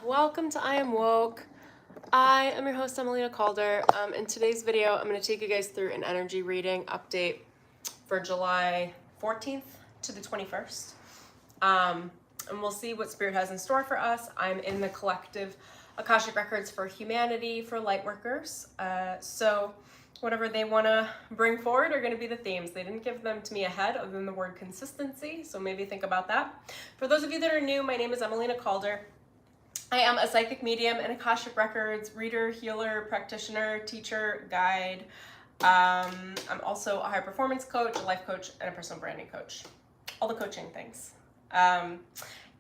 Welcome to I Am Woke. I am your host, Emelina Calder. In today's video, I'm going to take you guys through an energy reading update for July 14th to the 21st. And we'll see what Spirit has in store for us. I'm in the collective AKASHIC Records for Humanity for Lightworkers. So whatever they want to bring forward are going to be the themes. They didn't give them to me ahead other than the word consistency, so maybe think about that. For those of you that are new, my name is Emelina Calder. I am a psychic medium and AKASHIC Records reader, healer, practitioner, teacher, guide. I'm also a high performance coach, a life coach, and a personal branding coach. All the coaching things.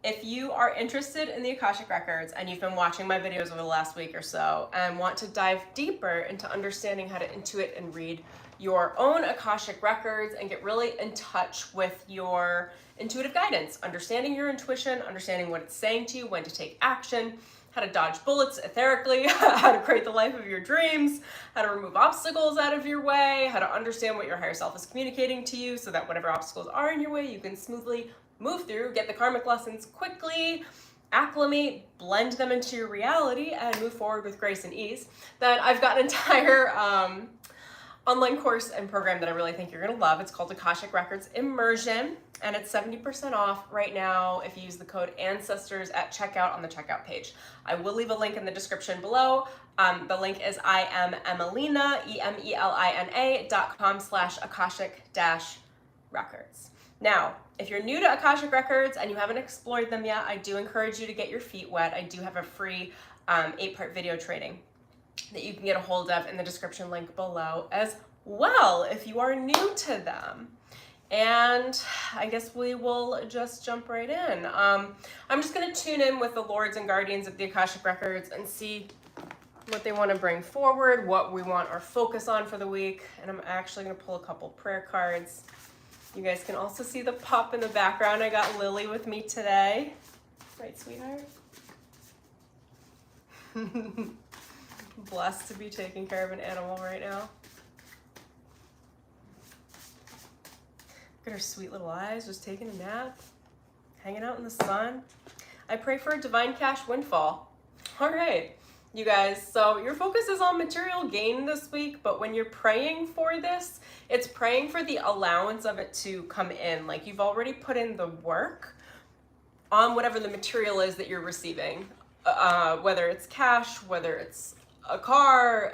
If you are interested in the AKASHIC Records and you've been watching my videos over the last week or so and want to dive deeper into understanding how to intuit and read your own AKASHIC Records and get really in touch with your intuitive guidance, understanding your intuition, understanding what it's saying to you, when to take action, how to dodge bullets etherically, how to create the life of your dreams, how to remove obstacles out of your way, how to understand what your higher self is communicating to you so that whatever obstacles are in your way, you can smoothly move through, get the karmic lessons quickly, acclimate, blend them into your reality, and move forward with grace and ease, then I've got an entire online course and program that I really think you're going to love. It's called AKASHIC Records Immersion, and it's 70% off right now if you use the code ANCESTORS at checkout on the checkout page. I will leave a link in the description below. The link is IamEmelina, EMELINA.com/AKASHIC-records. Now, if you're new to AKASHIC Records and you haven't explored them yet, I do encourage you to get your feet wet. I do have a free 8-part video training that you can get a hold of in the description link below as well if you are new to them. And I guess we will just jump right in. I'm just going to tune in with the lords and guardians of the AKASHIC Records and see what they want to bring forward, what we want our focus on for the week. And I'm actually going to pull a couple prayer cards. You guys can also see the pup in the background. I got Lily with me today. Right, sweetheart? Blessed to be taking care of an animal right now. Look at her sweet little eyes, just taking a nap, hanging out in the sun. I pray for a divine cash windfall. All right, you guys, so your focus is on material gain this week, but when you're praying for this, it's praying for the allowance of it to come in. Like you've already put in the work on whatever the material is that you're receiving, whether it's cash, whether it's a car,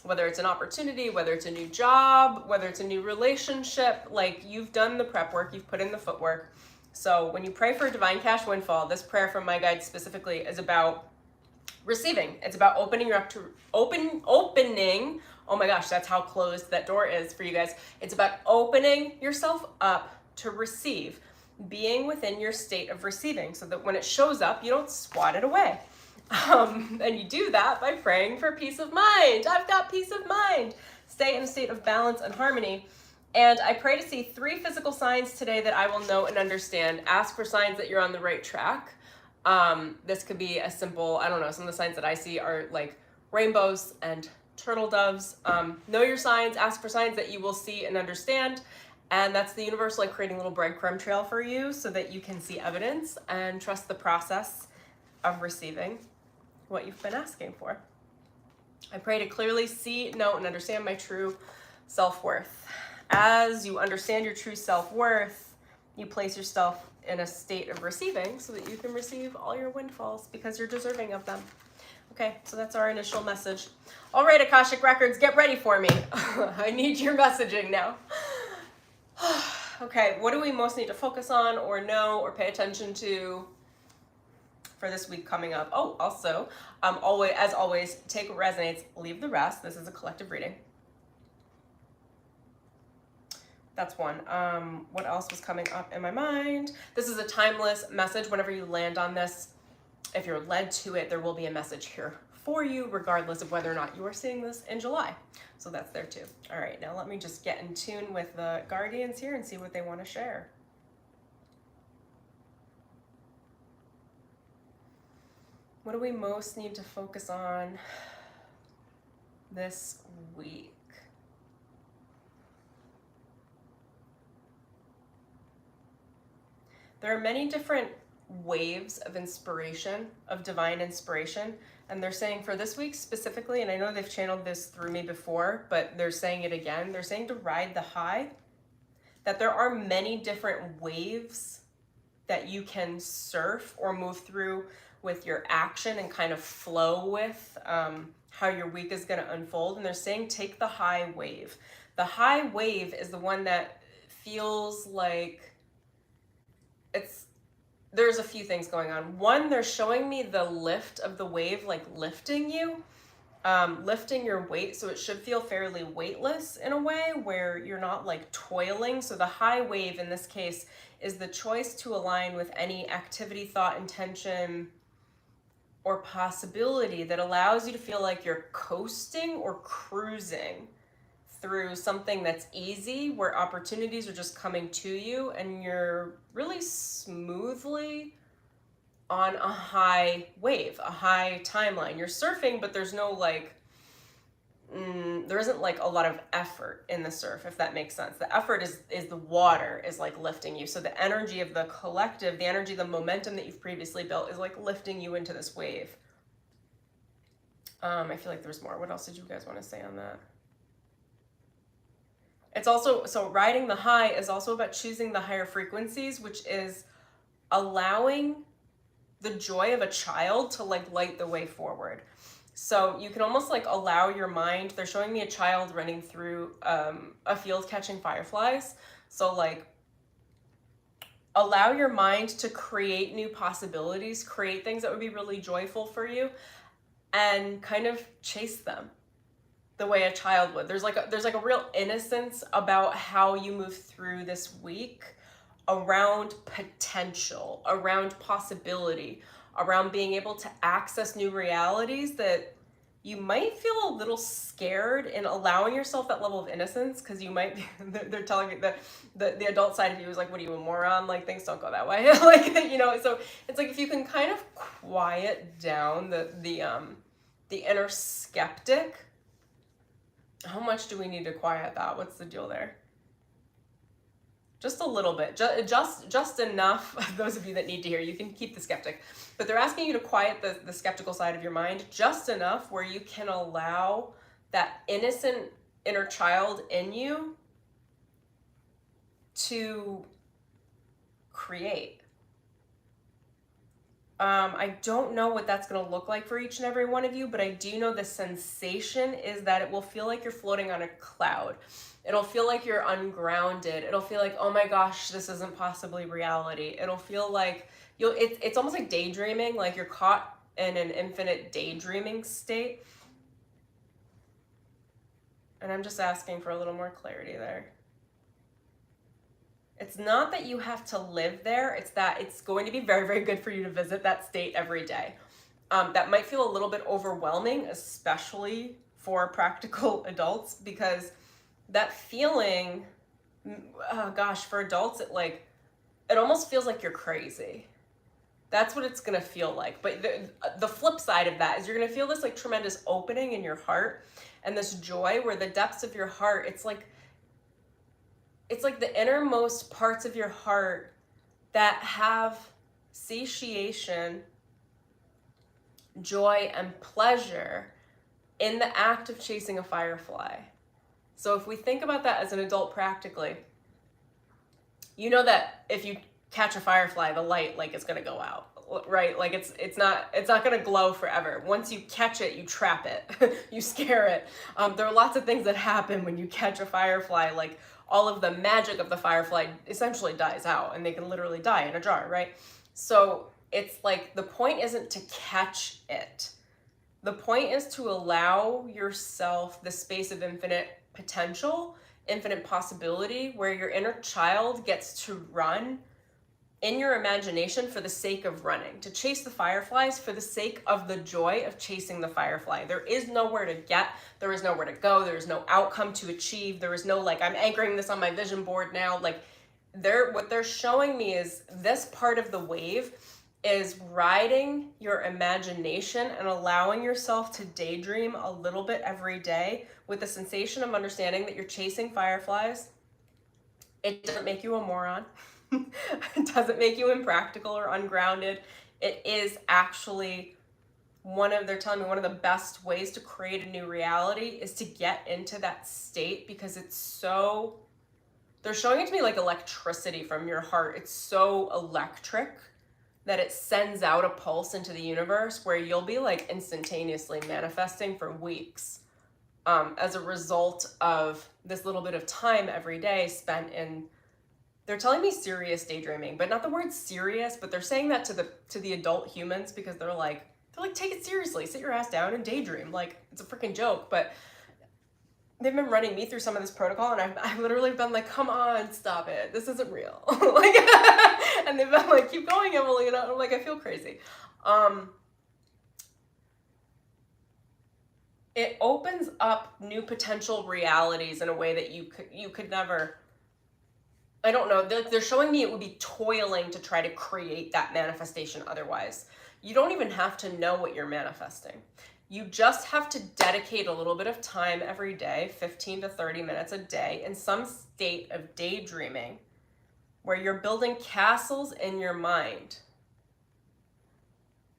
whether it's an opportunity, whether it's a new job, whether it's a new relationship. Like you've done the prep work, you've put in the footwork. So when you pray for a divine cash windfall, this prayer from my guide specifically is about receiving. It's about opening you up to opening. Oh my gosh, that's how closed that door is for you guys. It's about opening yourself up to receive, being within your state of receiving so that when it shows up, you don't swat it away. And you do that by praying for peace of mind. I've got peace of mind. Stay in a state of balance and harmony. And I pray to see 3 physical signs today that I will know and understand. Ask for signs that you're on the right track. This could be a simple, I don't know, some of the signs that I see are like rainbows and turtle doves. Know your signs, ask for signs that you will see and understand. And that's the universe like creating a little breadcrumb trail for you so that you can see evidence and trust the process of receiving what you've been asking for. I pray to clearly see, know, and understand my true self-worth. As you understand your true self-worth, you place yourself in a state of receiving so that you can receive all your windfalls because you're deserving of them. Okay, so that's our initial message. All right, AKASHIC Records, get ready for me. I need your messaging now. Okay, what do we most need to focus on or know or pay attention to for this week coming up? Oh, also, as always, take what resonates, leave the rest. This is a collective reading. That's one. What else was coming up in my mind? This is a timeless message. Whenever you land on this, if you're led to it, there will be a message here for you, regardless of whether or not you are seeing this in July. So that's there too. All right, now let me just get in tune with the guardians here and see what they want to share. What do we most need to focus on this week? There are many different waves of inspiration, of divine inspiration. And they're saying for this week specifically, and I know they've channeled this through me before, but they're saying it again. They're saying to ride the high, that there are many different waves that you can surf or move through with your action and kind of flow with how your week is going to unfold. And they're saying take the high wave. The high wave is the one that feels like there's a few things going on. One, they're showing me the lift of the wave, like lifting you, lifting your weight. So it should feel fairly weightless in a way where you're not like toiling. So the high wave in this case is the choice to align with any activity, thought, intention, or possibility that allows you to feel like you're coasting or cruising through something that's easy, where opportunities are just coming to you and you're really smoothly on a high wave, a high timeline. You're surfing, but there's no like, there isn't like a lot of effort in the surf, if that makes sense. The effort is the water is like lifting you. So the energy of the collective, the energy, the momentum that you've previously built is like lifting you into this wave. I feel like there's more. What else did you guys want to say on that? It's also, so riding the high is also about choosing the higher frequencies, which is allowing the joy of a child to like light the way forward. So you can almost like allow your mind, they're showing me a child running through a field catching fireflies. So like allow your mind to create new possibilities, create things that would be really joyful for you, and kind of chase them the way a child would. There's like a real innocence about how you move through this week around potential, around possibility, around being able to access new realities that you might feel a little scared in allowing yourself that level of innocence, because you might be, they're telling you that the adult side of you is like, what are you, a moron? Like things don't go that way. Like, you know, so it's like if you can kind of quiet down the inner skeptic. How much do we need to quiet that? What's the deal there? Just a little bit, just enough. Those of you that need to hear, you can keep the skeptic, but they're asking you to quiet the skeptical side of your mind just enough where you can allow that innocent inner child in you to create. I don't know what that's going to look like for each and every one of you, but I do know the sensation is that it will feel like you're floating on a cloud. It'll feel like you're ungrounded. It'll feel like, oh my gosh, this isn't possibly reality. It'll feel like it's almost like daydreaming, like you're caught in an infinite daydreaming state. And I'm just asking for a little more clarity there. It's not that you have to live there. It's that it's going to be very, very good for you to visit that state every day. That might feel a little bit overwhelming, especially for practical adults, because that feeling, gosh, for adults, it almost feels like you're crazy. That's what it's going to feel like. But the flip side of that is you're going to feel this like tremendous opening in your heart and this joy where the depths of your heart, it's like the innermost parts of your heart that have satiation, joy, and pleasure in the act of chasing a firefly. So if we think about that as an adult practically, you know that if you catch a firefly, the light is going to go out, right? Like it's not going to glow forever. Once you catch it, you trap it, you scare it. There are lots of things that happen when you catch a firefly, like all of the magic of the firefly essentially dies out and they can literally die in a jar, right? So it's like the point isn't to catch it. The point is to allow yourself the space of infinite potential, infinite possibility, where your inner child gets to run in your imagination for the sake of running, to chase the fireflies for the sake of the joy of chasing the firefly. There is nowhere to get, there is nowhere to go, there is no outcome to achieve, there is no I'm anchoring this on my vision board now. What they're showing me is this part of the wave is riding your imagination and allowing yourself to daydream a little bit every day with the sensation of understanding that you're chasing fireflies. It doesn't make you a moron. It doesn't make you impractical or ungrounded. It is actually they're telling me one of the best ways to create a new reality is to get into that state, because it's so, they're showing it to me like electricity from your heart. It's so electric that it sends out a pulse into the universe where you'll be like instantaneously manifesting for weeks, as a result of this little bit of time every day spent in, they're telling me serious daydreaming, but not the word serious, but they're saying that to the adult humans, because they're like, take it seriously, sit your ass down and daydream. Like, it's a freaking joke. But they've been running me through some of this protocol, and I've literally been like, come on, stop it. This isn't real. Like, and they've been like, keep going, Emily. And I'm like, I feel crazy. It opens up new potential realities in a way that you could never, I don't know. They're showing me it would be toiling to try to create that manifestation otherwise. You don't even have to know what you're manifesting. You just have to dedicate a little bit of time every day, 15 to 30 minutes a day, in some state of daydreaming where you're building castles in your mind.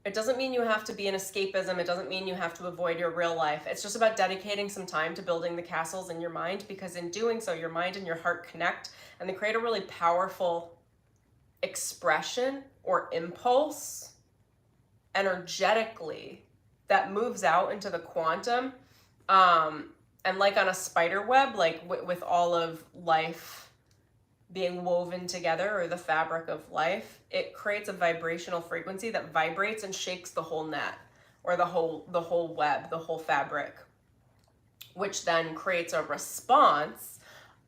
It doesn't mean you have to be in escapism. It doesn't mean you have to avoid your real life. It's just about dedicating some time to building the castles in your mind, because in doing so, your mind and your heart connect, and they create a really powerful expression or impulse energetically that moves out into the quantum. And like on a spider web, like with all of life being woven together, or the fabric of life, it creates a vibrational frequency that vibrates and shakes the whole net, or the whole web, the whole fabric, which then creates a response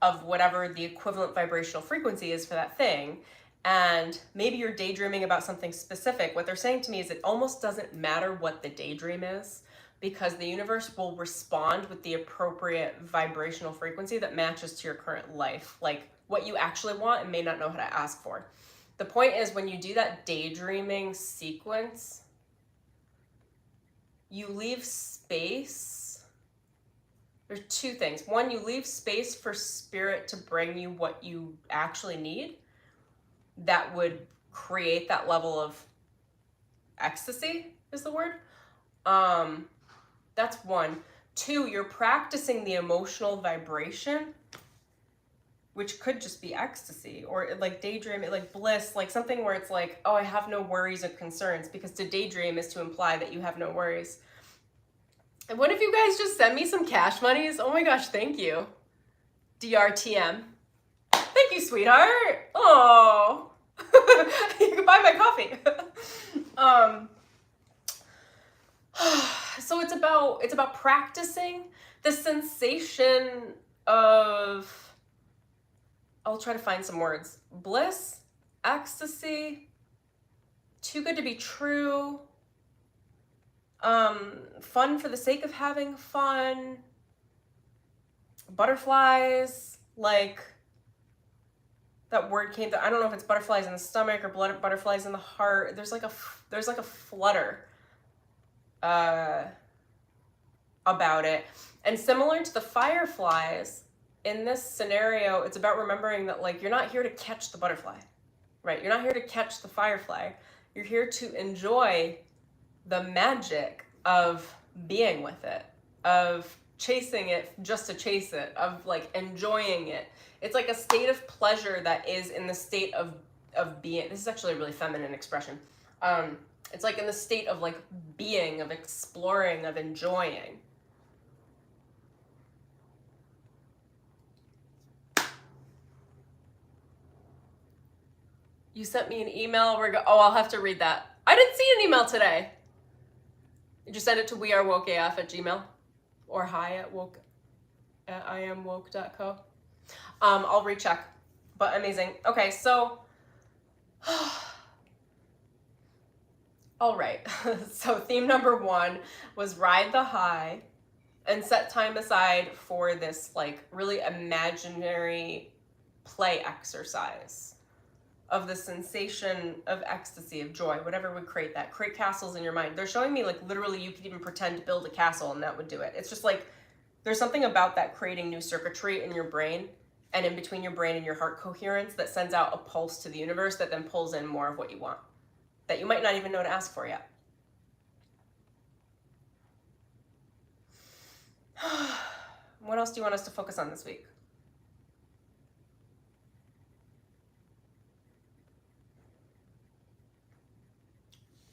of whatever the equivalent vibrational frequency is for that thing. And maybe you're daydreaming about something specific. What they're saying to me is it almost doesn't matter what the daydream is, because the universe will respond with the appropriate vibrational frequency that matches to your current life, like what you actually want and may not know how to ask for. The point is, when you do that daydreaming sequence, you leave space. There's two things. One, you leave space for spirit to bring you what you actually need that would create that level of ecstasy, is the word. That's one. Two, you're practicing the emotional vibration, which could just be ecstasy, or like daydreaming, like bliss, like something where it's like, oh, I have no worries or concerns, because to daydream is to imply that you have no worries. And what if you guys just send me some cash monies? Oh my gosh, thank you. DRTM. Thank you, sweetheart. Oh, you can buy my coffee. So it's about practicing the sensation of, I'll try to find some words. Bliss, ecstasy, too good to be true, fun for the sake of having fun, butterflies, like that word came to, I don't know if it's butterflies in the stomach or butterflies in the heart. There's like a flutter about it. And similar to the fireflies, in this scenario, it's about remembering that, like, you're not here to catch the butterfly, right? You're not here to catch the firefly. You're here to enjoy the magic of being with it, of chasing it just to chase it, of like enjoying it. It's like a state of pleasure that is in the state of being. This is actually a really feminine expression. It's like in the state of like being, of exploring, of enjoying. You sent me an email. Oh, I'll have to read that. I didn't see an email today. Did you send it to wearewokeaf@gmail.com or hi@iamwoke.co? I'll recheck, but amazing. Okay, so, all right. So theme number 1 was ride the high and set time aside for this like really imaginary play exercise of the sensation of ecstasy, of joy, whatever would create that. Create castles in your mind. They're showing me like literally you could even pretend to build a castle and that would do it. It's just like there's something about that creating new circuitry in your brain and in between your brain and your heart coherence that sends out a pulse to the universe that then pulls in more of what you want, that you might not even know to ask for yet. What else do you want us to focus on this week?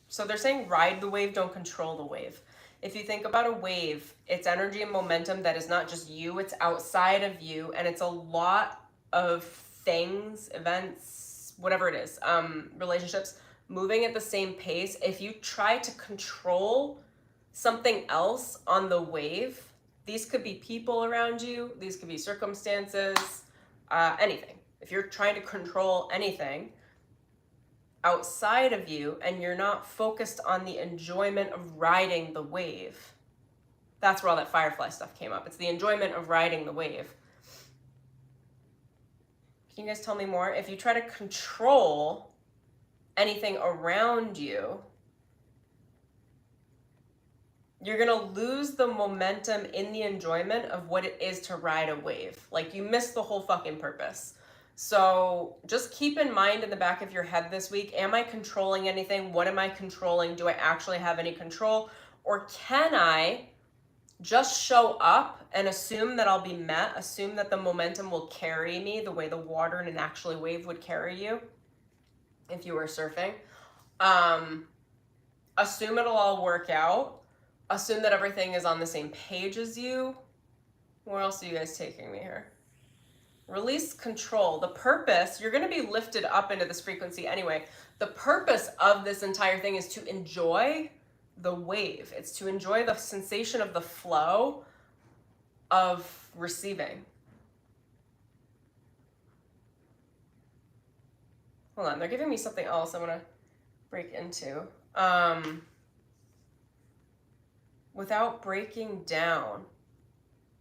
So they're saying ride the wave, don't control the wave. If you think about a wave, it's energy and momentum that is not just you, it's outside of you, and it's a lot of things, events, whatever it is, relationships, moving at the same pace. If you try to control something else on the wave, these could be people around you, these could be circumstances, anything. If you're trying to control anything outside of you and you're not focused on the enjoyment of riding the wave, that's where all that firefly stuff came up. It's the enjoyment of riding the wave. Can you guys tell me more? If you try to control anything around you, you're gonna lose the momentum in the enjoyment of what it is to ride a wave. Like, you miss the whole fucking purpose. So just keep in mind in the back of your head this week, am I controlling anything? What am I controlling? Do I actually have any control? Or can I just show up and assume that I'll be met, assume that the momentum will carry me the way the water in an actual wave would carry you if you were surfing? Assume it'll all work out. Assume that everything is on the same page as you. Where else are you guys taking me here? Release control. The purpose, you're going to be lifted up into this frequency anyway. The purpose of this entire thing is to enjoy the wave. It's to enjoy the sensation of the flow of receiving. Hold on, they're giving me something else I want to break into. Without breaking down.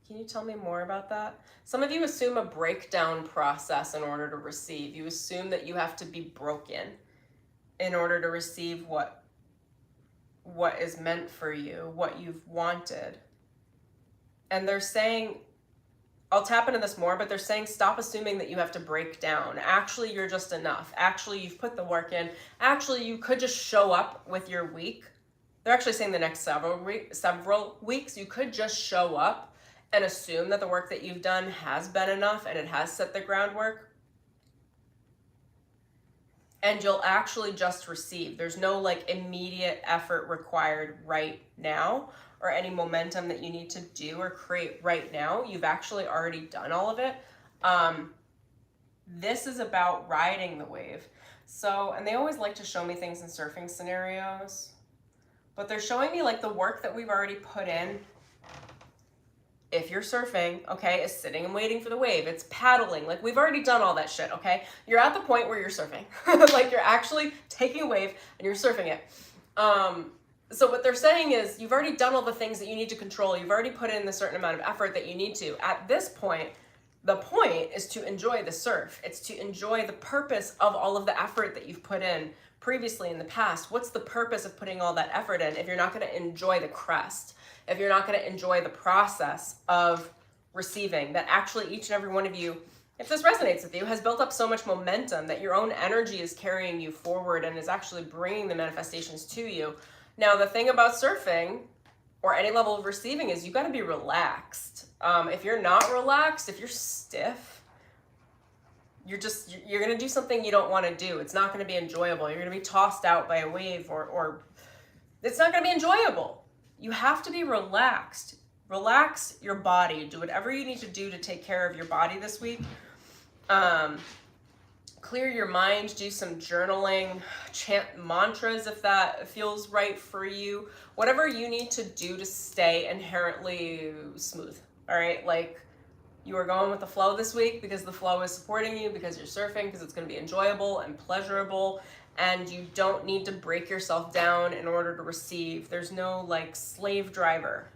Can you tell me more about that? Some of you assume a breakdown process in order to receive. You assume that you have to be broken in order to receive what is meant for you, what you've wanted. And they're saying, I'll tap into this more, but they're saying stop assuming that you have to break down. Actually, you're just enough. Actually, you've put the work in. Actually, you could just show up with your week. They're actually saying the next several weeks, you could just show up and assume that the work that you've done has been enough and it has set the groundwork. And you'll actually just receive. There's no like immediate effort required right now or any momentum that you need to do or create right now. You've actually already done all of it. This is about riding the wave. So, and they always like to show me things in surfing scenarios, but they're showing me like the work that we've already put in. If you're surfing, okay, is sitting and waiting for the wave. It's paddling. Like, we've already done all that shit, okay? You're at the point where you're surfing. Like, you're actually taking a wave and you're surfing it. So what they're saying is you've already done all the things that you need to control. You've already put in the certain amount of effort that you need to. At this point, the point is to enjoy the surf. It's to enjoy the purpose of all of the effort that you've put in previously in the past. What's the purpose of putting all that effort in if you're not going to enjoy the crest? If you're not going to enjoy the process of receiving, that actually each and every one of you, if this resonates with you, has built up so much momentum that your own energy is carrying you forward and is actually bringing the manifestations to you. Now, the thing about surfing or any level of receiving is you got to be relaxed. If you're not relaxed, if you're stiff, you're going to do something you don't want to do. It's not going to be enjoyable. You're going to be tossed out by a wave or it's not going to be enjoyable. You have to be relaxed. Relax your body. Do whatever you need to do to take care of your body this week. Clear your mind. Do some journaling. Chant mantras if that feels right for you. Whatever you need to do to stay inherently smooth. All right? Like, you are going with the flow this week because the flow is supporting you, because you're surfing, because it's going to be enjoyable and pleasurable. And you don't need to break yourself down in order to receive. There's no like slave driver.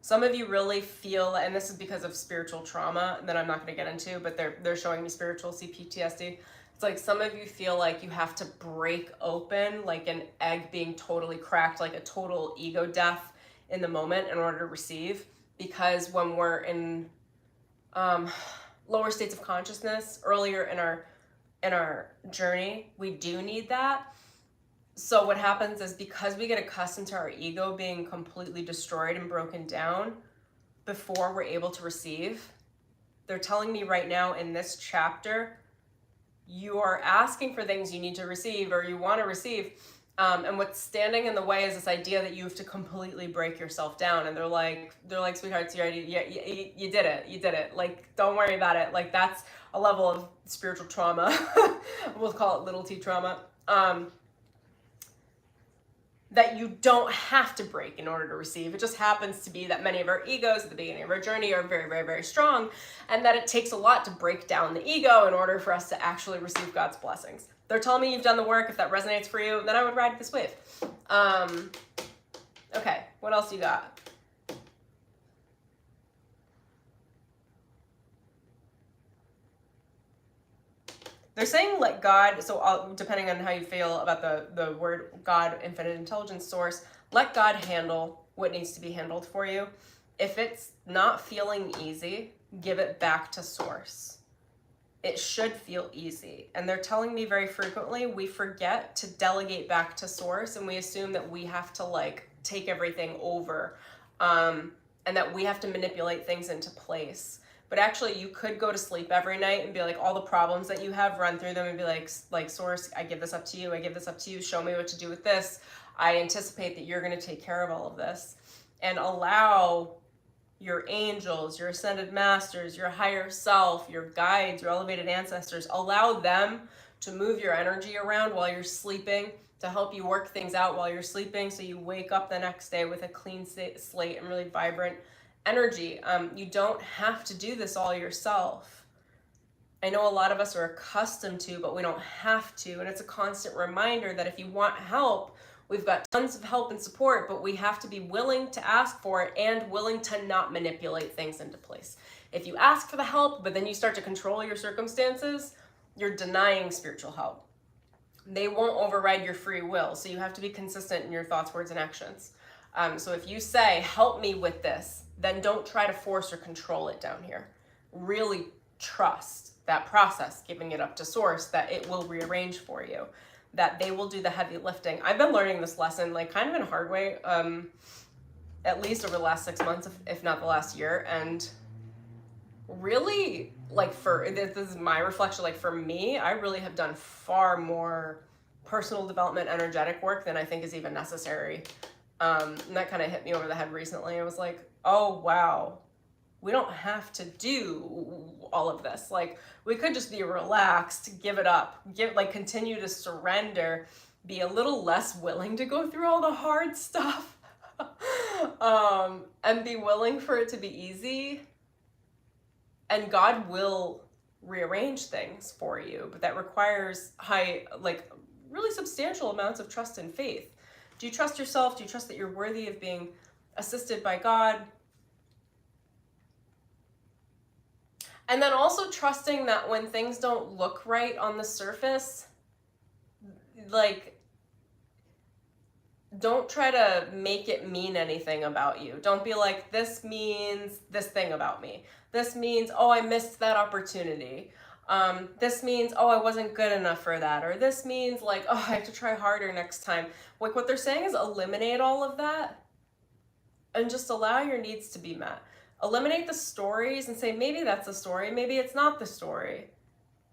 Some of you really feel, and this is because of spiritual trauma that I'm not going to get into, but they're showing me spiritual CPTSD. It's like some of you feel like you have to break open like an egg being totally cracked, like a total ego death in the moment in order to receive. Because when we're in lower states of consciousness earlier in our journey. We do need that. So what happens is, because we get accustomed to our ego being completely destroyed and broken down before we're able to receive, they're telling me right now in this chapter, you are asking for things you need to receive or you want to receive. And what's standing in the way is this idea that you have to completely break yourself down. And they're like, sweethearts, you already, you did it. Like, don't worry about it. Like, that's a level of spiritual trauma. We'll call it little t trauma. That you don't have to break in order to receive. It just happens to be that many of our egos at the beginning of our journey are very, very, very strong, and that it takes a lot to break down the ego in order for us to actually receive God's blessings. They're telling me you've done the work. If that resonates for you, then I would ride this wave. Okay, what else you got? They're saying let God, so depending on how you feel about the word God, infinite intelligence source, let God handle what needs to be handled for you. If it's not feeling easy, give it back to source. It should feel easy. And they're telling me very frequently we forget to delegate back to source, and we assume that we have to like take everything over, and that we have to manipulate things into place. But actually, you could go to sleep every night and be like, all the problems that you have, run through them and be like, source, I give this up to you. I give this up to you. Show me what to do with this. I anticipate that you're going to take care of all of this. And allow your angels, your ascended masters, your higher self, your guides, your elevated ancestors, allow them to move your energy around while you're sleeping, to help you work things out while you're sleeping, so you wake up the next day with a clean slate and really vibrant energy. You don't have to do this all yourself. I know a lot of us are accustomed to, but we don't have to. And it's a constant reminder that if you want help, we've got tons of help and support, but we have to be willing to ask for it and willing to not manipulate things into place. If you ask for the help, but then you start to control your circumstances, you're denying spiritual help. They won't override your free will. So you have to be consistent in your thoughts, words, and actions. So if you say, help me with this, then don't try to force or control it down here. Really trust that process, giving it up to source, that it will rearrange for you, that they will do the heavy lifting. I've been learning this lesson like kind of in a hard way, at least over the last 6 months, if not the last year. And really, like, this is my reflection, like for me, I really have done far more personal development, energetic work than I think is even necessary. And that kind of hit me over the head recently. I was like, oh, wow, we don't have to do all of this. Like, we could just be relaxed, give it up, continue to surrender, be a little less willing to go through all the hard stuff, and be willing for it to be easy. And God will rearrange things for you, but that requires really substantial amounts of trust and faith. Do you trust yourself? Do you trust that you're worthy of being assisted by God? And then also trusting that when things don't look right on the surface, like, don't try to make it mean anything about you. Don't be like, this means this thing about me. This means, oh, I missed that opportunity. This means, oh, I wasn't good enough for that. Or this means like, oh, I have to try harder next time. Like, what they're saying is eliminate all of that and just allow your needs to be met. Eliminate the stories and say, maybe that's the story. Maybe it's not the story.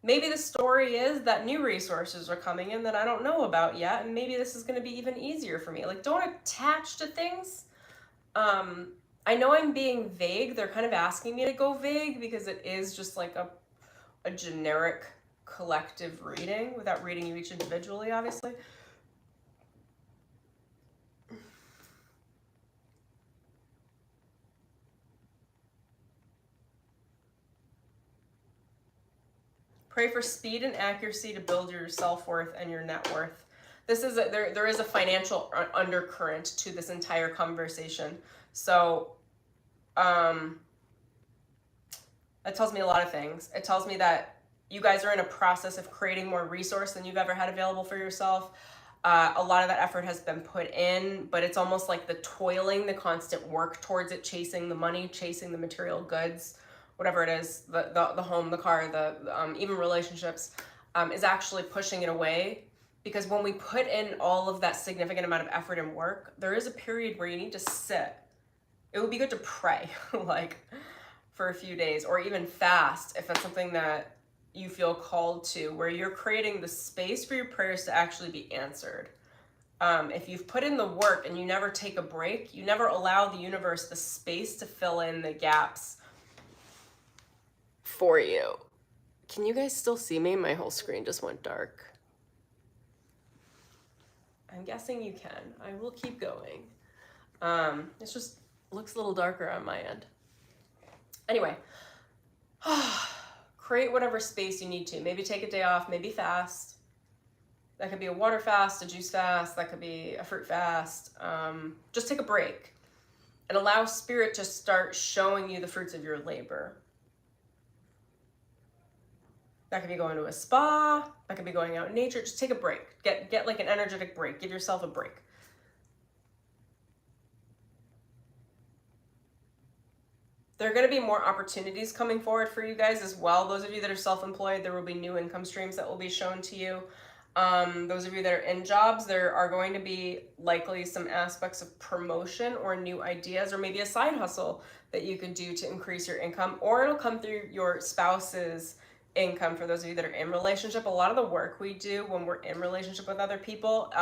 Maybe the story is that new resources are coming in that I don't know about yet. And maybe this is going to be even easier for me. Like, don't attach to things. I know I'm being vague. They're kind of asking me to go vague because it is just like a generic collective reading without reading you each individually, obviously. Pray for speed and accuracy to build your self-worth and your net worth. This is there is a financial undercurrent to this entire conversation. So that tells me a lot of things. It tells me that you guys are in a process of creating more resource than you've ever had available for yourself. A lot of that effort has been put in, but it's almost like the toiling, the constant work towards it, chasing the money, chasing the material goods, whatever it is, the home, the car, even relationships, is actually pushing it away. Because when we put in all of that significant amount of effort and work, there is a period where you need to sit. It would be good to pray, like, for a few days, or even fast if that's something that you feel called to, where you're creating the space for your prayers to actually be answered. If you've put in the work and you never take a break, you never allow the universe the space to fill in the gaps for you. Can you guys still see me? My whole screen just went dark. I'm guessing you can. I will keep going. It just looks a little darker on my end. Anyway, create whatever space you need to. Maybe take a day off, maybe fast. That could be a water fast, a juice fast, that could be a fruit fast. Just take a break and allow spirit to start showing you the fruits of your labor. That could be going to a spa, that could be going out in nature. Just take a break. Get like an energetic break. Give yourself a break. There are going to be more opportunities coming forward for you guys as well. Those of you that are self-employed, there will be new income streams that will be shown to you. Those of you that are in jobs, there are going to be likely some aspects of promotion or new ideas, or maybe a side hustle that you could do to increase your income, or it'll come through your spouse's income. For those of you that are in relationship, a lot of the work we do when we're in relationship with other people,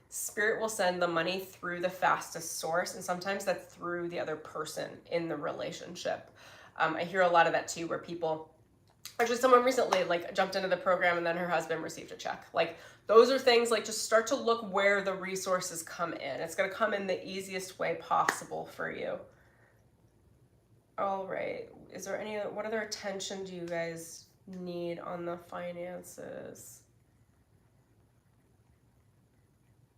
spirit will send the money through the fastest source, and sometimes that's through the other person in the relationship. I hear a lot of that too, where people, actually someone recently like jumped into the program and then her husband received a check. Like, those are things, like, just start to look where the resources come in. It's going to come in the easiest way possible for you. All right, is there any, what other attention do you guys need on the finances?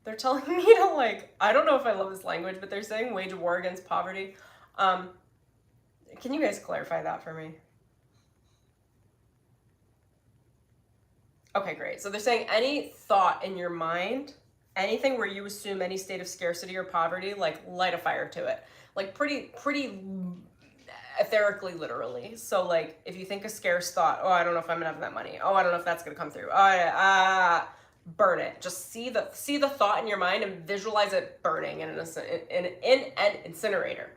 They're telling me to, like, I don't know if I love this language, but they're saying wage war against poverty. Can you guys clarify that for me? Okay, great. So they're saying any thought in your mind, anything where you assume any state of scarcity or poverty, like, light a fire to it. Like, pretty etherically, literally. So, like, if you think a scarce thought, oh, I don't know if I'm gonna have that money. Oh, I don't know if that's gonna come through. Burn it. Just see the thought in your mind and visualize it burning in an incinerator.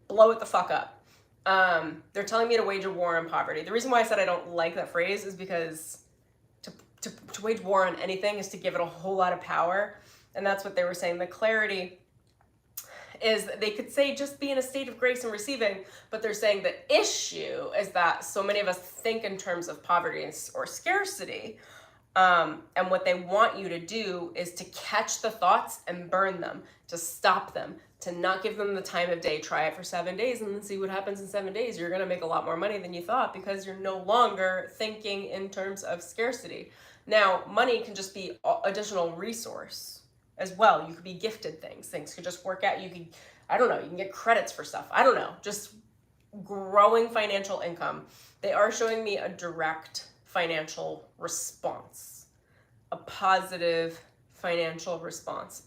Blow it the fuck up. They're telling me to wage a war on poverty. The reason why I said I don't like that phrase is because to wage war on anything is to give it a whole lot of power. And that's what they were saying. The clarity is they could say just be in a state of grace and receiving, but they're saying the issue is that so many of us think in terms of poverty or scarcity. And what they want you to do is to catch the thoughts and burn them, to stop them, to not give them the time of day. Try it for 7 days and then see what happens in 7 days. You're going to make a lot more money than you thought because you're no longer thinking in terms of scarcity. Now, money can just be additional resource as well. You could be gifted things. Things could just work out. You could, I don't know, you can get credits for stuff. I don't know, just growing financial income. They are showing me a direct financial response, a positive financial response.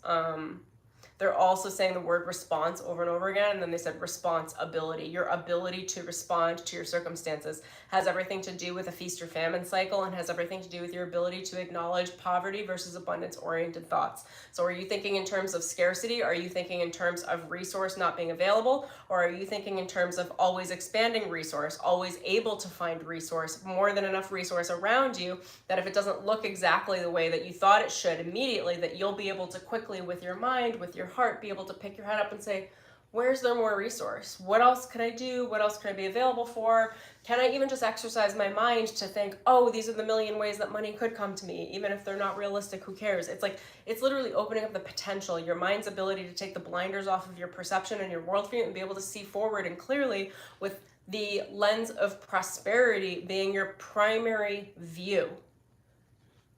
They're also saying the word response over and over again, and then they said responsibility. Your ability to respond to your circumstances has everything to do with a feast or famine cycle, and has everything to do with your ability to acknowledge poverty versus abundance-oriented thoughts. So are you thinking in terms of scarcity? Are you thinking in terms of resource not being available? Or are you thinking in terms of always expanding resource, always able to find resource, more than enough resource around you, that if it doesn't look exactly the way that you thought it should immediately, that you'll be able to quickly, with your mind, with your heart, be able to pick your head up and say, where's there more resource? What else could I do? What else could I be available for? Can I even just exercise my mind to think, oh, these are the million ways that money could come to me, even if they're not realistic, who cares? It's like, it's literally opening up the potential, your mind's ability to take the blinders off of your perception and your worldview and be able to see forward and clearly, with the lens of prosperity being your primary view.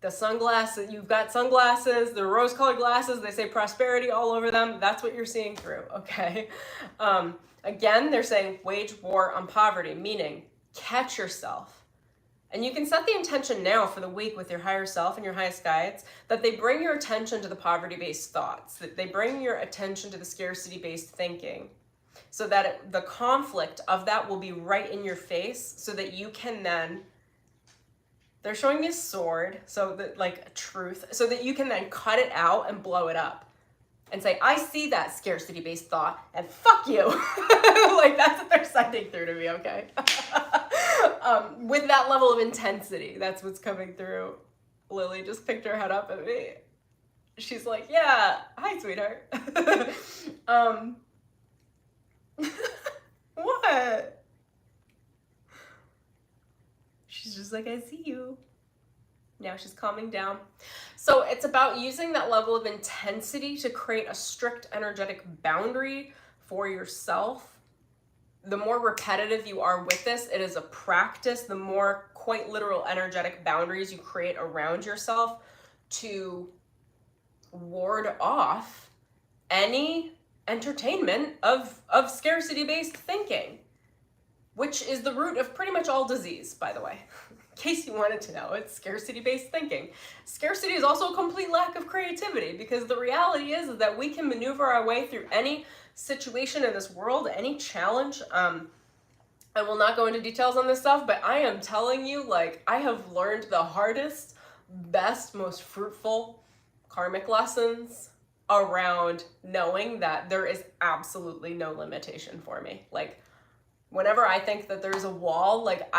The sunglasses, you've got sunglasses, the rose-colored glasses, they say prosperity all over them. That's what you're seeing through, okay? Again, they're saying wage war on poverty, meaning catch yourself. And you can set the intention now for the week with your higher self and your highest guides, that they bring your attention to the poverty-based thoughts, that they bring your attention to the scarcity-based thinking. so that the conflict of that will be right in your face, so that you can then, they're showing me a sword, so that, like, truth, so that you can then cut it out and blow it up and say, I see that scarcity-based thought, and fuck you. Like, that's what they're sending through to me, okay? With that level of intensity, that's what's coming through. Lily just picked her head up at me. She's like, yeah, hi, sweetheart. What? She's just like, I see you. Now she's calming down. So it's about using that level of intensity to create a strict energetic boundary for yourself. The more repetitive you are with this, it is a practice, the more quite literal energetic boundaries you create around yourself to ward off any entertainment of scarcity-based thinking, which is the root of pretty much all disease, by the way. In case you wanted to know, it's scarcity-based thinking. Scarcity is also a complete lack of creativity, because the reality is that we can maneuver our way through any situation in this world, any challenge. I will not go into details on this stuff, but I am telling you, like, I have learned the hardest, best, most fruitful karmic lessons around knowing that there is absolutely no limitation for me. Like, whenever I think that there's a wall, like,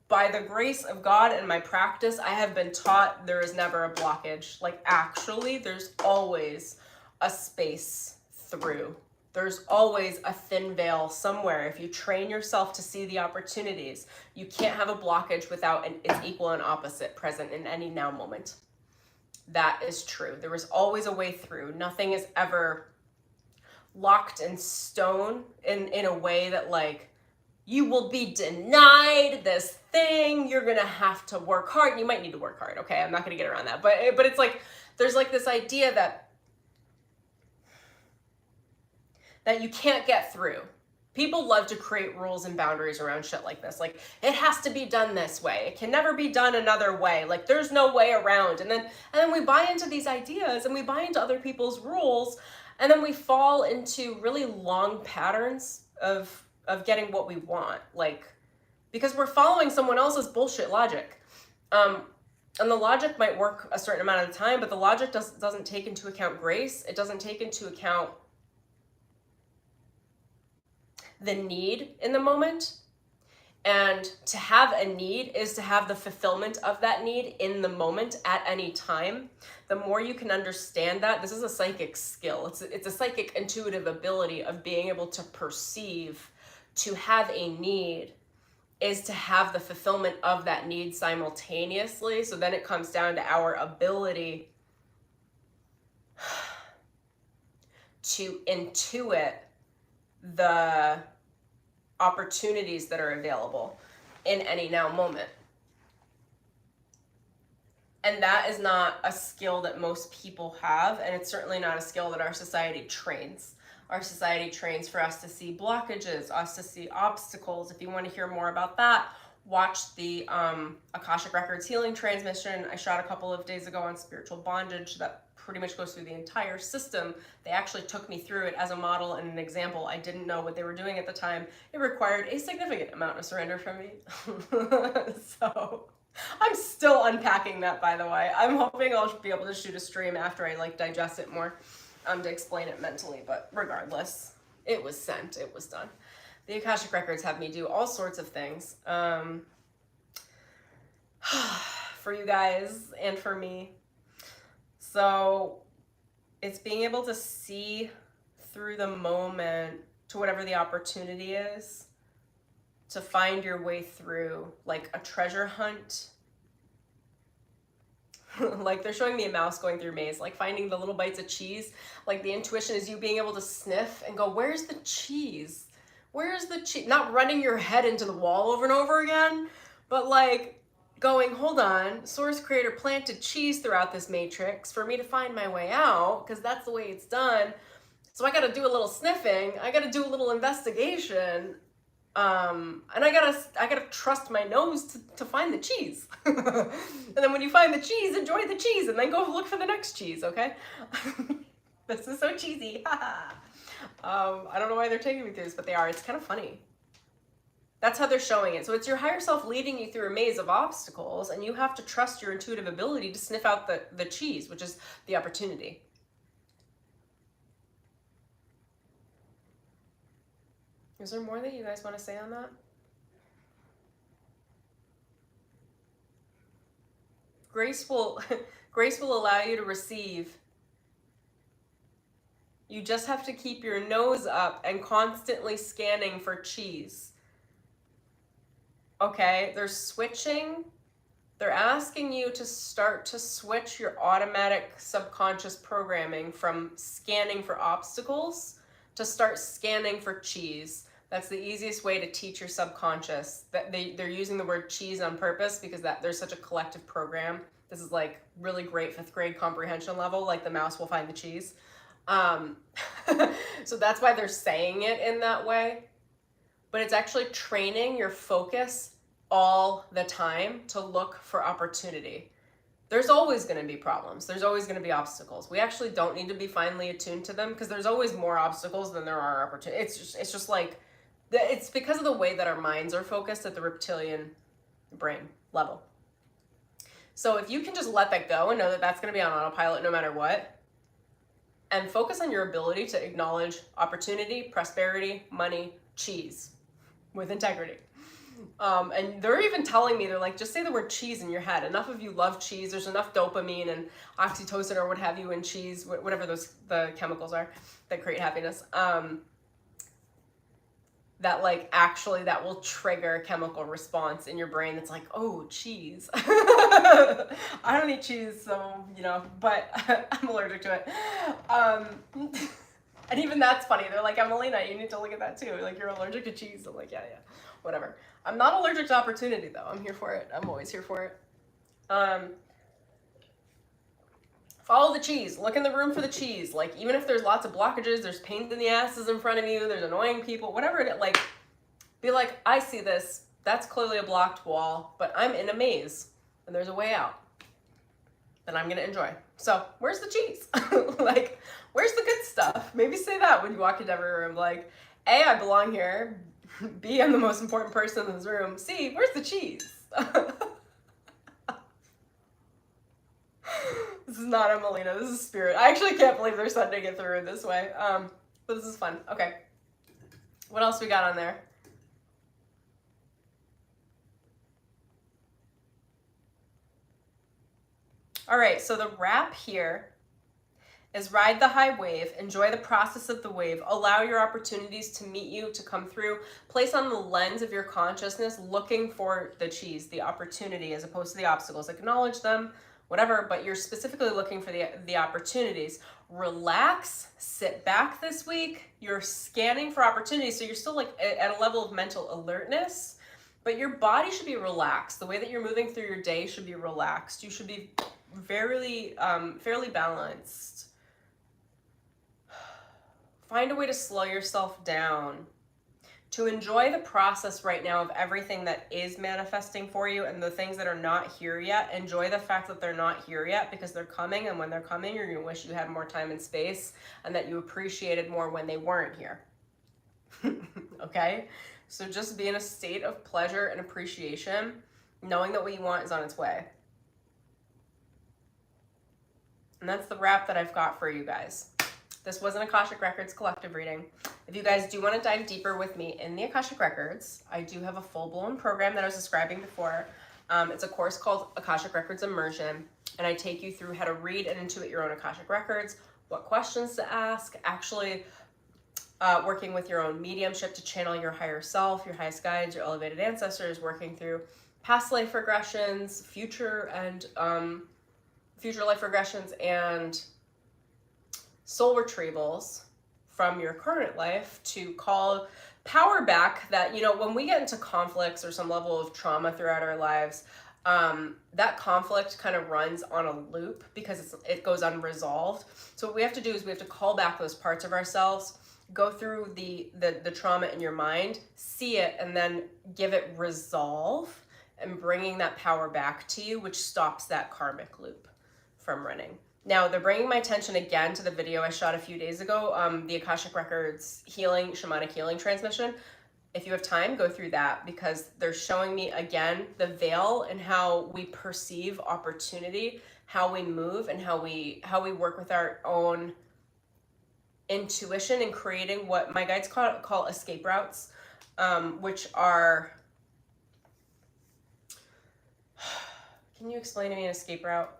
by the grace of God and my practice, I have been taught there is never a blockage. Like, actually, there's always a space through. There's always a thin veil somewhere. If you train yourself to see the opportunities, you can't have a blockage without its equal and opposite present in any now moment. That is true. There is always a way through. Nothing is ever locked in stone in a way that, like, you will be denied this thing, you're gonna have to work hard. You might need to work hard, okay? I'm not gonna get around that. But it's like, there's like this idea that you can't get through. People love to create rules and boundaries around shit like this. Like, it has to be done this way. It can never be done another way. Like, there's no way around. And then we buy into these ideas, and we buy into other people's rules, and then we fall into really long patterns of getting what we want, like, because we're following someone else's bullshit logic. And the logic might work a certain amount of the time, but the logic doesn't take into account grace. It doesn't take into account the need in the moment. And to have a need is to have the fulfillment of that need in the moment at any time. The more you can understand that, this is a psychic skill. It's a psychic intuitive ability of being able to perceive. To have a need is to have the fulfillment of that need simultaneously. So then it comes down to our ability to intuit the opportunities that are available in any now moment. And that is not a skill that most people have, and it's certainly not a skill that our society trains. Our society trains for us to see blockages, us to see obstacles. If you want to hear more about that, watch the AKASHIC Records Healing Transmission I shot a couple of days ago on spiritual bondage that pretty much goes through the entire system. They actually took me through it as a model and an example. I didn't know what they were doing at the time. It required a significant amount of surrender from me. So I'm still unpacking that, by the way. I'm hoping I'll be able to shoot a stream after I, like, digest it more. To explain it mentally, but regardless, it was sent, it was done. The Akashic Records have me do all sorts of things for you guys and for me. So it's being able to see through the moment to whatever the opportunity is, to find your way through, like a treasure hunt. Like, they're showing me a mouse going through a maze, like finding the little bites of cheese. Like, the intuition is you being able to sniff and go, where's the cheese? Where's the cheese? Not running your head into the wall over and over again, but like going, hold on, Source Creator planted cheese throughout this matrix for me to find my way out, because that's the way it's done. So I got to do a little sniffing. I got to do a little investigation. And I gotta trust my nose to find the cheese. And then when you find the cheese, enjoy the cheese, and then go look for the next cheese, okay? This is so cheesy. I don't know why they're taking me through this, but they are. It's kind of funny. That's how they're showing it. So it's your higher self leading you through a maze of obstacles, and you have to trust your intuitive ability to sniff out the cheese, which is the opportunity. Is there more that you guys want to say on that? Grace will allow you to receive. You just have to keep your nose up and constantly scanning for cheese. Okay, they're switching. They're asking you to start to switch your automatic subconscious programming from scanning for obstacles to start scanning for cheese. That's the easiest way to teach your subconscious. That they're using the word cheese on purpose because there's such a collective program. This is like really great 5th grade comprehension level, like the mouse will find the cheese. So that's why they're saying it in that way. But it's actually training your focus all the time to look for opportunity. There's always going to be problems. There's always going to be obstacles. We actually don't need to be finely attuned to them because there's always more obstacles than there are opportunities. It's just like, it's because of the way that our minds are focused at the reptilian brain level. So if you can just let that go and know that that's going to be on autopilot no matter what, and focus on your ability to acknowledge opportunity, prosperity, money, cheese with integrity. And they're even telling me, they're like, just say the word cheese in your head. Enough of you love cheese. There's enough dopamine and oxytocin or what have you in cheese, whatever the chemicals are that create happiness. That like actually that will trigger a chemical response in your brain that's like, oh, cheese. I don't eat cheese, so, you know, but I'm allergic to it. And even that's funny. They're like, Emelina, you need to look at that too. Like, you're allergic to cheese. I'm like, yeah, whatever. I'm not allergic to opportunity though. I'm here for it. I'm always here for it. Follow the cheese. Look in the room for the cheese. Like, even if there's lots of blockages, there's pains in the asses in front of you, there's annoying people, whatever it is, like, be like, I see this. That's clearly a blocked wall, but I'm in a maze, and there's a way out that I'm going to enjoy. So, where's the cheese? Like, where's the good stuff? Maybe say that when you walk into every room. Like, A, I belong here. B, I'm the most important person in this room. C, where's the cheese? This is not Emelina, this is Spirit. I actually can't believe they're sending it through this way. But this is fun. Okay. What else we got on there? All right, so the wrap here is ride the high wave, enjoy the process of the wave, allow your opportunities to meet you, to come through, place on the lens of your consciousness looking for the cheese, the opportunity, as opposed to the obstacles. Acknowledge them, whatever, but you're specifically looking for the opportunities. Relax, sit back this week. You're scanning for opportunities, so you're still like at a level of mental alertness, but your body should be relaxed. The way that you're moving through your day should be relaxed. You should be fairly balanced. Find a way to slow yourself down, to enjoy the process right now of everything that is manifesting for you, and the things that are not here yet. Enjoy the fact that they're not here yet, because they're coming, and when they're coming, you're gonna wish you had more time and space and that you appreciated more when they weren't here. Okay? So just be in a state of pleasure and appreciation, knowing that what you want is on its way. And that's the wrap that I've got for you guys. This was an Akashic Records collective reading. If you guys do want to dive deeper with me in the Akashic Records, I do have a full-blown program that I was describing before. It's a course called Akashic Records Immersion, and I take you through how to read and intuit your own Akashic Records, what questions to ask, actually working with your own mediumship to channel your higher self, your highest guides, your elevated ancestors, working through past life regressions, future life regressions, and soul retrievals from your current life to call power back that, you know, when we get into conflicts or some level of trauma throughout our lives, that conflict kind of runs on a loop because it goes unresolved. So what we have to do is we have to call back those parts of ourselves, go through the trauma in your mind, see it, and then give it resolve, and bringing that power back to you, which stops that karmic loop from running. Now, they're bringing my attention again to the video I shot a few days ago, the Akashic Records healing, shamanic healing transmission. If you have time, go through that, because they're showing me again the veil and how we perceive opportunity, how we move, and how we work with our own intuition and creating what my guides call escape routes, which are, can you explain to me an escape route?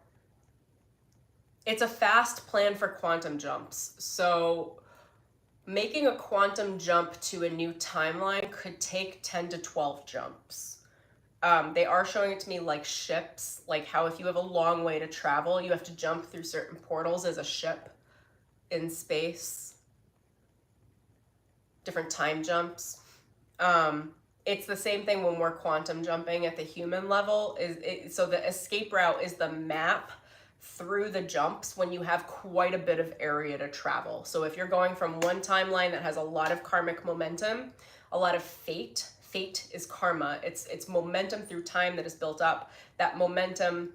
It's a fast plan for quantum jumps. So making a quantum jump to a new timeline could take 10 to 12 jumps. They are showing it to me like ships, like how if you have a long way to travel, you have to jump through certain portals as a ship in space. Different time jumps. It's the same thing when we're quantum jumping at the human level. So the escape route is the map through the jumps when you have quite a bit of area to travel. So if you're going from one timeline that has a lot of karmic momentum, a lot of fate is karma. It's momentum through time that is built up. That momentum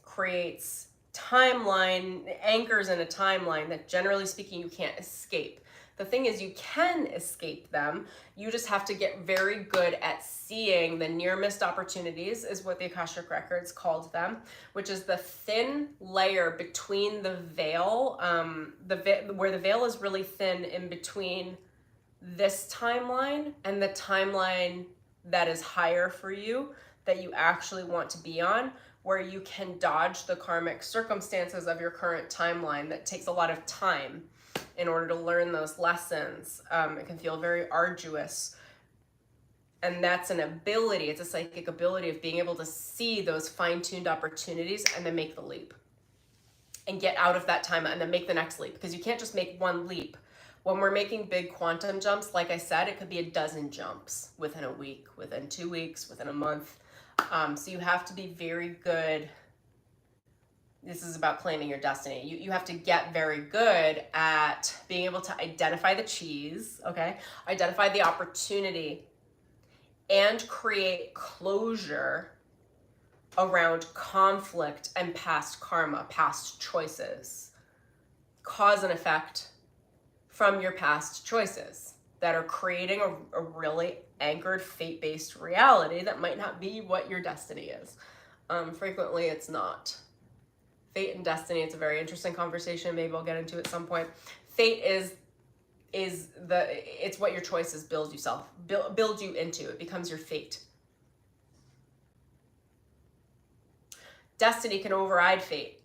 creates timeline, anchors in a timeline that generally speaking you can't escape. The thing is, you can escape them. You just have to get very good at seeing the near missed opportunities, is what the Akashic Records called them, which is the thin layer between the veil, where the veil is really thin in between this timeline and the timeline that is higher for you, that you actually want to be on, where you can dodge the karmic circumstances of your current timeline that takes a lot of time in order to learn those lessons. It can feel very arduous. And that's an ability, it's a psychic ability of being able to see those fine-tuned opportunities and then make the leap. And get out of that time and then make the next leap. Because you can't just make one leap. When we're making big quantum jumps, like I said, it could be a dozen jumps within a week, within 2 weeks, within a month. So you have to be very good. This is about claiming your destiny. You have to get very good at being able to identify the cheese, okay? Identify the opportunity and create closure around conflict and past karma, past choices. Cause and effect from your past choices that are creating a really anchored fate-based reality that might not be what your destiny is. Frequently it's not. Fate and destiny, it's a very interesting conversation. Maybe I'll get into it at some point. Fate it's what your choices build you into. It becomes your fate. Destiny can override fate.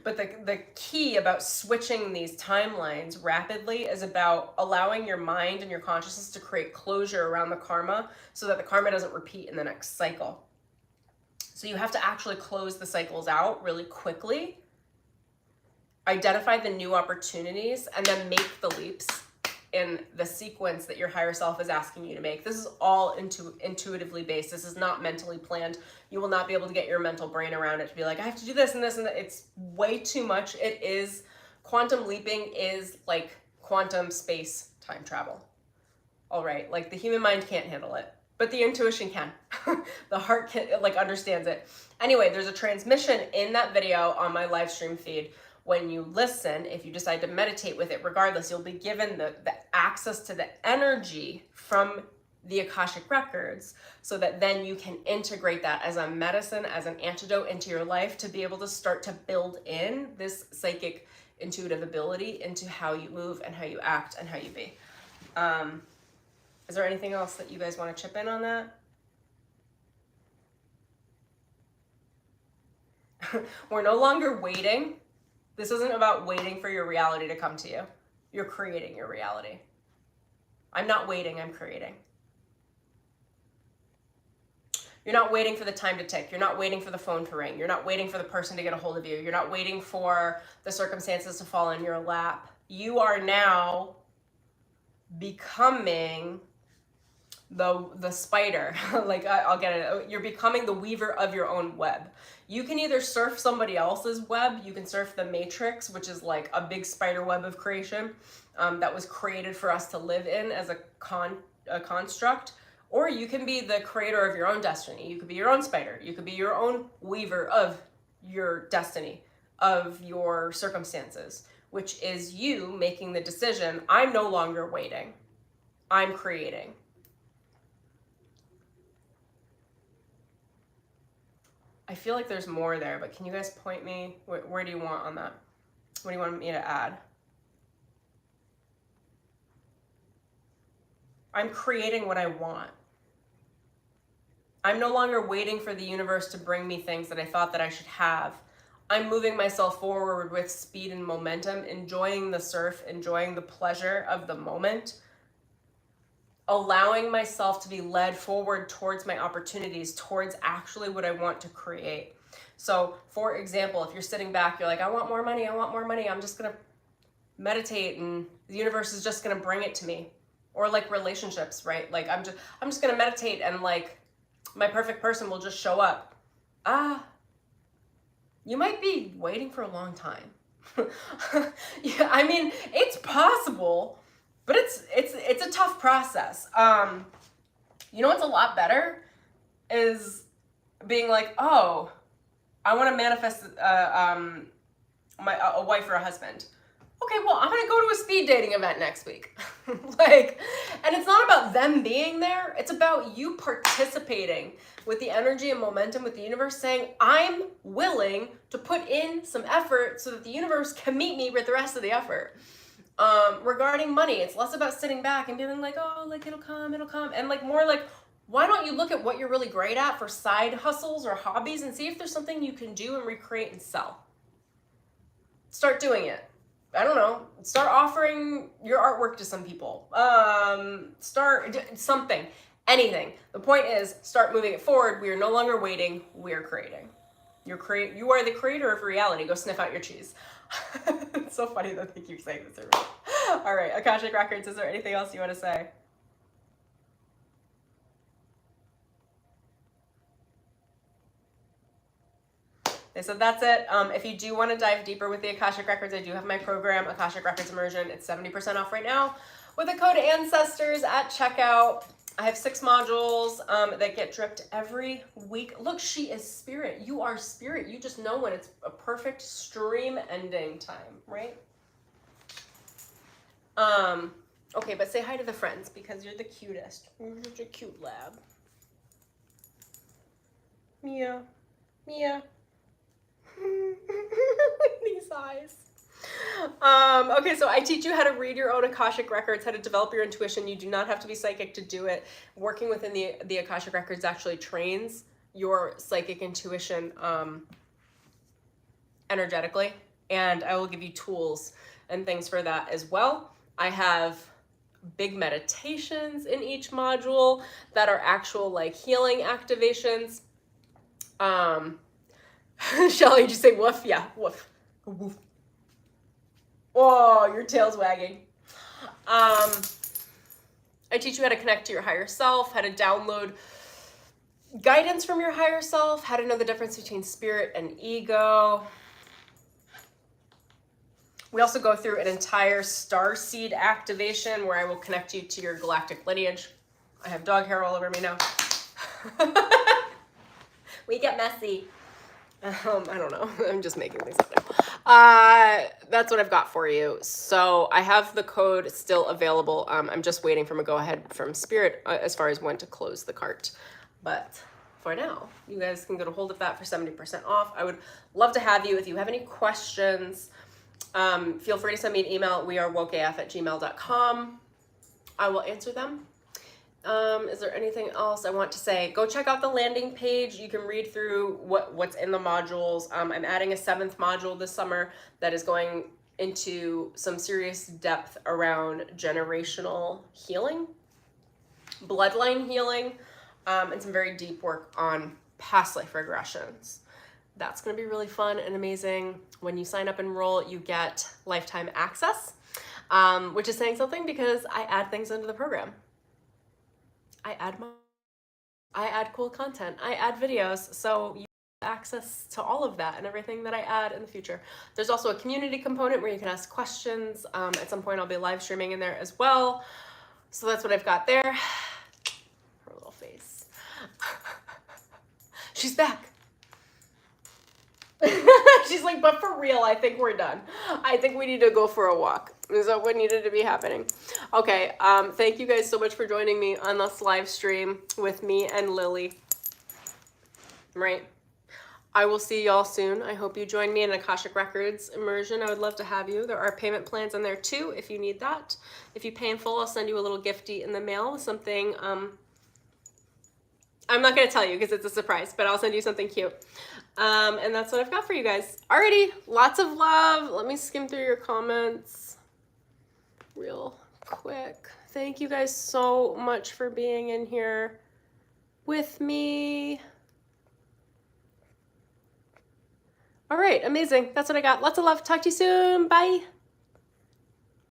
But the key about switching these timelines rapidly is about allowing your mind and your consciousness to create closure around the karma so that the karma doesn't repeat in the next cycle. So you have to actually close the cycles out really quickly, identify the new opportunities, and then make the leaps in the sequence that your higher self is asking you to make. This is all intuitively based. This is not mentally planned. You will not be able to get your mental brain around it to be like, I have to do this and this and that. It's way too much. It is, quantum leaping is like quantum space time travel. All right, like the human mind can't handle it. But the intuition can. The heart can, understands it. Anyway, there's a transmission in that video on my live stream feed. When you listen, if you decide to meditate with it, regardless, you'll be given the access to the energy from the Akashic Records so that then you can integrate that as a medicine, as an antidote into your life to be able to start to build in this psychic intuitive ability into how you move and how you act and how you be. Is there anything else that you guys want to chip in on that? We're no longer waiting. This isn't about waiting for your reality to come to you. You're creating your reality. I'm not waiting, I'm creating. You're not waiting for the time to tick. You're not waiting for the phone to ring. You're not waiting for the person to get a hold of you. You're not waiting for the circumstances to fall in your lap. You are now becoming the spider. I'll get it. You're becoming the weaver of your own web. You can either surf somebody else's web. You can surf the matrix, which is like a big spider web of creation that was created for us to live in as a construct. Or you can be the creator of your own destiny. You could be your own spider. You could be your own weaver of your destiny. of your circumstances, which is you making the decision, I'm no longer waiting, I'm creating. I feel like there's more there, but can you guys point me? Where do you want on that? What do you want me to add? I'm creating what I want. I'm no longer waiting for the universe to bring me things that I thought that I should have. I'm moving myself forward with speed and momentum, enjoying the surf, enjoying the pleasure of the moment, allowing myself to be led forward towards my opportunities, towards actually what I want to create. So, for example, if you're sitting back, you're like, I want more money, I'm just gonna meditate and the universe is just gonna bring it to me. Or like relationships, right? Like I'm just gonna meditate and like my perfect person will just show up. You might be waiting for a long time. Yeah, I mean, it's possible, but it's a tough process. You know what's a lot better is being like, oh, I want to manifest a wife or a husband. Okay, well, I'm gonna go to a speed dating event next week. Like, and it's not about them being there, it's about you participating with the energy and momentum with the universe, saying, I'm willing to put in some effort so that the universe can meet me with the rest of the effort. Regarding money, it's less about sitting back and being like, oh, like it'll come, and like more like, why don't you look at what you're really great at for side hustles or hobbies and see if there's something you can do and recreate and sell. Start doing it. I don't know, start offering your artwork to some people. Start something, anything. The point is, start moving it forward. We are no longer waiting, we are creating. You are the creator of reality. Go sniff out your cheese. It's so funny that they keep saying this. All right, Akashic Records, is there anything else you want to say? They said that's it. If you do want to dive deeper with the Akashic Records, I do have my program, Akashic Records Immersion. It's 70% off right now with the code ANCESTORS at checkout. I have 6 modules that get dripped every week. Look, she is spirit. You are spirit. You just know when it's a perfect stream ending time, right? Okay, but say hi to the friends because you're the cutest. You're such a cute lab. Mia. Mia. These eyes. Okay, so I teach you how to read your own Akashic Records, how to develop your intuition. You do not have to be psychic to do it. Working within the Akashic Records actually trains your psychic intuition energetically, and I will give you tools and things for that as well. I have big meditations in each module that are actual like healing activations. Shelly, did you say woof? Yeah, woof. Woof. Oh, your tail's wagging. I teach you how to connect to your higher self, how to download guidance from your higher self, how to know the difference between spirit and ego. We also go through an entire starseed activation where I will connect you to your galactic lineage. I have dog hair all over me now. We get messy. I don't know. I'm just making things up now. That's what I've got for you. So I have the code still available. I'm just waiting for a go-ahead from Spirit as far as when to close the cart. But for now, you guys can get a hold of that for 70% off. I would love to have you. If you have any questions, feel free to send me an email at wearewokef@gmail.com. I will answer them. Is there anything else I want to say? Go check out the landing page. You can read through what's in the modules. I'm adding a 7th module this summer that is going into some serious depth around generational healing, bloodline healing, and some very deep work on past life regressions. That's going to be really fun and amazing. When you sign up and enroll, you get lifetime access, which is saying something because I add things into the program. I add cool content. I add videos, so you have access to all of that and everything that I add in the future. There's also a community component where you can ask questions. At some point, I'll be live streaming in there as well. So that's what I've got there. Her little face. She's back. She's like, but for real, I think we're done. I think we need to go for a walk. Is that what needed to be happening? Okay, thank you guys so much for joining me on this live stream with me and Lily. Right. I will see y'all soon. I hope you join me in Akashic Records Immersion. I would love to have you. There are payment plans in there too if you need that. If you pay in full, I'll send you a little gifty in the mail with something. I'm not going to tell you because it's a surprise, but I'll send you something cute. And that's what I've got for you guys. Alrighty, lots of love. Let me skim through your comments real quick. Thank you guys so much for being in here with me. All right, amazing. That's what I got. Lots of love. Talk to you soon. Bye.